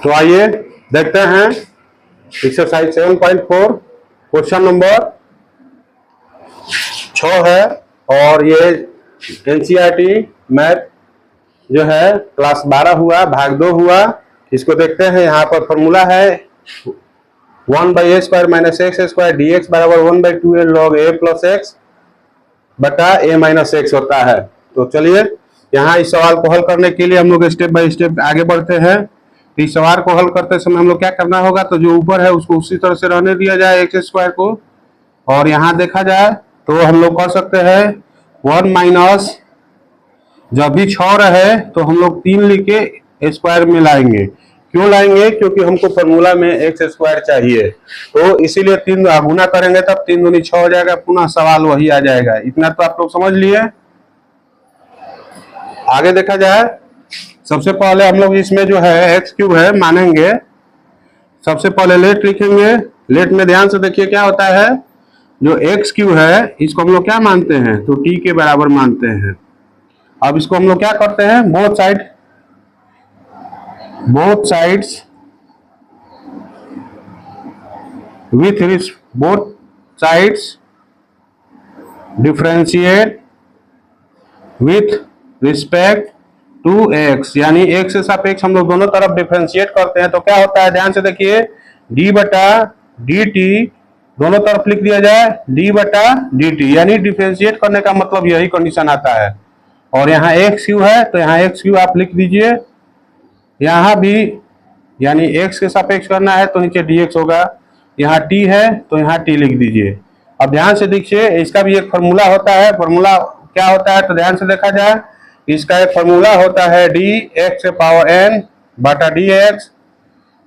तो आइए देखते हैं एक्सरसाइज 7.4 क्वेश्चन नंबर 6 है। और ये एनसीईआरटी मैथ जो है क्लास 12 हुआ, भाग 2 हुआ। इसको देखते हैं। यहाँ पर फॉर्मूला है 1/a² - x² dx बराबर 1/2a log a + x बटा a - x होता है। तो चलिए यहाँ इस सवाल को हल करने के लिए हम लोग स्टेप बाय स्टेप आगे बढ़ते हैं। इस सवाल को हल करते समय हम लोग क्या करना होगा, तो जो ऊपर है उसको उसी तरह से रहने दिया जाए x² को, और यहाँ देखा जाए तो हम लोग कर सकते हैं 1 माइनस, जब भी 6 रहे तो हम लोग 3 लिख के स्क्वायर में लाएंगे। क्यों लाएंगे? क्योंकि हमको फॉर्मूला में x² चाहिए, तो इसीलिए 3 गुना करेंगे तब 3 दूनी 6 हो जाएगा। पुनः सवाल वही आ जाएगा। इतना तो आप लोग समझ लिए। आगे देखा जाए, सबसे पहले हम लोग इसमें जो है x³ है मानेंगे। सबसे पहले लेट लिखेंगे। लेट में ध्यान से देखिए क्या होता है, जो x³ है इसको हम लोग क्या मानते हैं, तो t के बराबर मानते हैं। अब इसको हम लोग क्या करते हैं, both sides differentiate with respect to x, यानी x से सापेक्ष हम लोग दोनों तरफ डिफरेंशिएट करते हैं। तो क्या होता है, ध्यान से देखिए, d बटा dt दोनों तरफ लिख दिया जाए d बटा dt, यानी डिफरेंशिएट करने का मतलब यही कंडीशन आता है। और यहाँ x³ है तो यहाँ x³ आप लिख दीजिए। यहाँ भी यानी x के सापेक्ष करना है तो नीचे dx होगा। यहाँ t है तो यहाँ t लिख दीजिए। अब ध्यान से देखिए, इसका भी एक फॉर्मूला होता है। फॉर्मूला क्या होता है, तो ध्यान से देखा जाए, इसका एक फॉर्मूला होता है dx⁴n बटा dx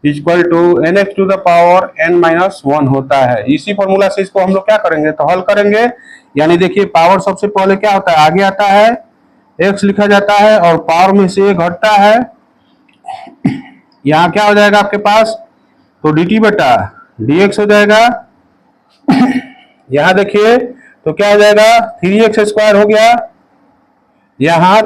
इक्वल टू nx⁴n-1 होता है। इसी फॉर्मूला से इसको हम लोग क्या करेंगे, तो हल करेंगे। यानी देखिए, पावर सबसे पहले क्या होता है, आगे आता है, x लिखा जाता है और पावर में से घटता है। यहाँ क्या हो जाएगा आपके पास, तो dt बटा dx हो जाएगा। यहाँ देखिए तो क्या हो जाएगा, 3x² हो गया। यहाँ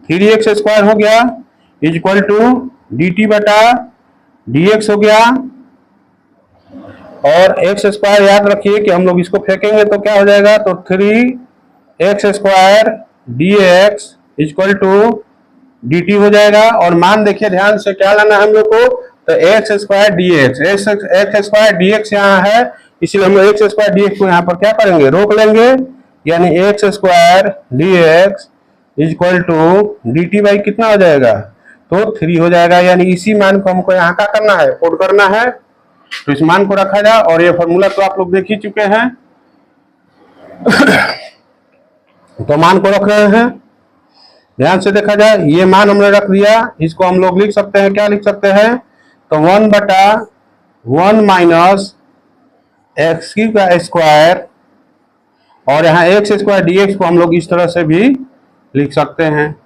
3x² हो गया इक्वल टू dt बटा dx हो गया। और x² याद रखिए कि हम लोग इसको फेंकेंगे तो क्या हो जाएगा, तो 3x² dx equal to dt हो जाएगा। और मान देखिए ध्यान से क्या लाना है हम लोग को, तो x² dx यहाँ है, इसलिए हम लोग x² dx को यहाँ पर क्या करेंगे, रोक लेंगे। यानी x² dx equal to dt by कितना हो जाएगा, तो 3 हो जाएगा। यानी इसी मान को हमको यहाँ का करना है, पुट करना है। तो इस मान को रखा जाए, और ये फॉर्मूला तो आप लोग देख ही चुके हैं। तो मान को रख रहे हैं, ध्यान से देखा जाए, ये मान हमने रख दिया। इसको हम लोग लिख सकते हैं, क्या लिख सकते हैं, तो 1 बटा 1 माइनस x³ का स्क्वायर, और यहाँ x² dx को हम लोग इस तरह से भी लिख सकते हैं।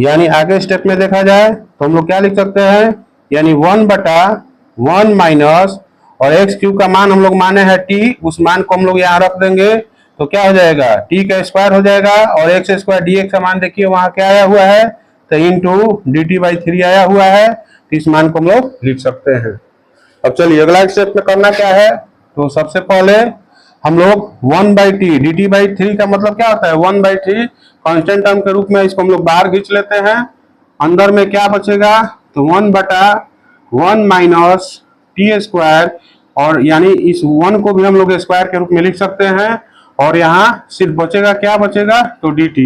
यानी आगे स्टेप में देखा जाए तो हम लोग क्या लिख सकते हैं, यानी 1 बटा 1 माइनस, और x³ का मान हम लोग माने हैं t, उस मान को हम लोग यहाँ रख देंगे। तो क्या हो जाएगा, t का स्क्वायर हो जाएगा। और x² dx का मान देखिए वहां क्या आया हुआ है, तो इंटू dt/3 आया हुआ है। तो इस मान को हम लोग लिख सकते हैं। अब चलिए अगला स्टेप में करना क्या है, तो सबसे पहले हम लोग 1/t, dt/3 का मतलब क्या होता है, 1/3 कांस्टेंट टर्म के रूप में इसको हम लोग बाहर खींच लेते हैं। अंदर में क्या बचेगा, तो 1 बटा 1 माइनस t², और यानी इस 1 को भी हम लोग स्क्वायर के रूप में लिख सकते हैं। और यहाँ सिर्फ बचेगा, क्या बचेगा, तो dt।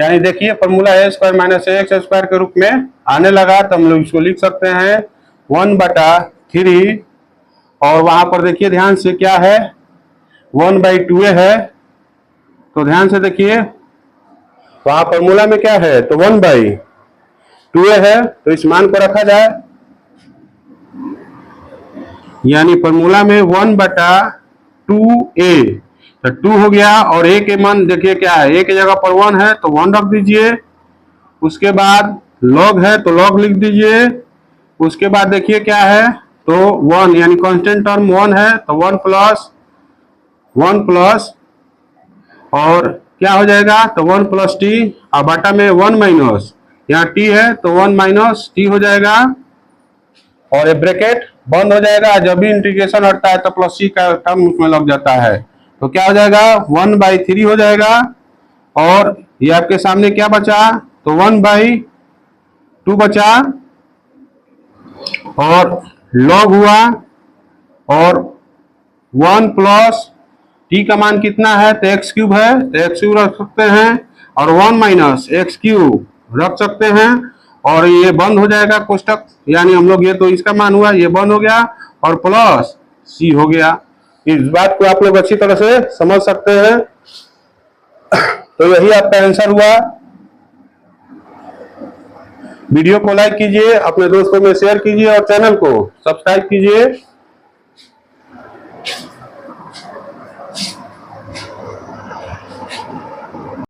यानी देखिए फॉर्मूला a² - ax² के रूप में आने लगा, तो हम लोग इसको लिख सकते हैं 1/3। और वहां पर देखिए ध्यान से क्या है, 1/2a है। तो ध्यान से देखिए वहां फॉर्मूला में क्या है, तो 1/2a है। तो इस मान को रखा जाए, यानी फॉर्मूला में 1/2a, तो 2 हो गया। और a के मान देखिए क्या है, a की जगह पर 1 है तो 1 रख दीजिए। उसके बाद log है तो log लिख दीजिए। उसके बाद देखिए क्या है, तो 1, यानी कांस्टेंट टर्म 1 है, तो 1 प्लस 1 प्लस, और क्या हो जाएगा, तो 1 प्लस टी, और बटा में 1 माइनस, यहाँ टी है तो 1 माइनस टी हो जाएगा, और ये ब्रैकेट बंद हो जाएगा। जब भी इंटीग्रेशन हटता है तो प्लस सी का टर्म उसमें लग जाता है, तो क्या हो जाएगा, 1/3 हो जाएगा। और ये आपके सामने क्या बचा, तो 1/2 बचा, और लॉग हुआ, और 1 प्लस टी का मान कितना है, तो एक्स क्यूब है, तो एक्स क्यूब रख सकते हैं, और 1 माइनस एक्स क्यूब रख सकते हैं, और ये बंद हो जाएगा कोष्टक, यानी हम लोग, ये तो इसका मान हुआ, ये बंद हो गया, और प्लस सी हो गया। इस बात को आप लोग अच्छी तरह से समझ सकते हैं। तो यही आपका आंसर हुआ। वीडियो को लाइक कीजिए, अपने दोस्तों में शेयर कीजिए, और चैनल को सब्सक्राइब कीजिए।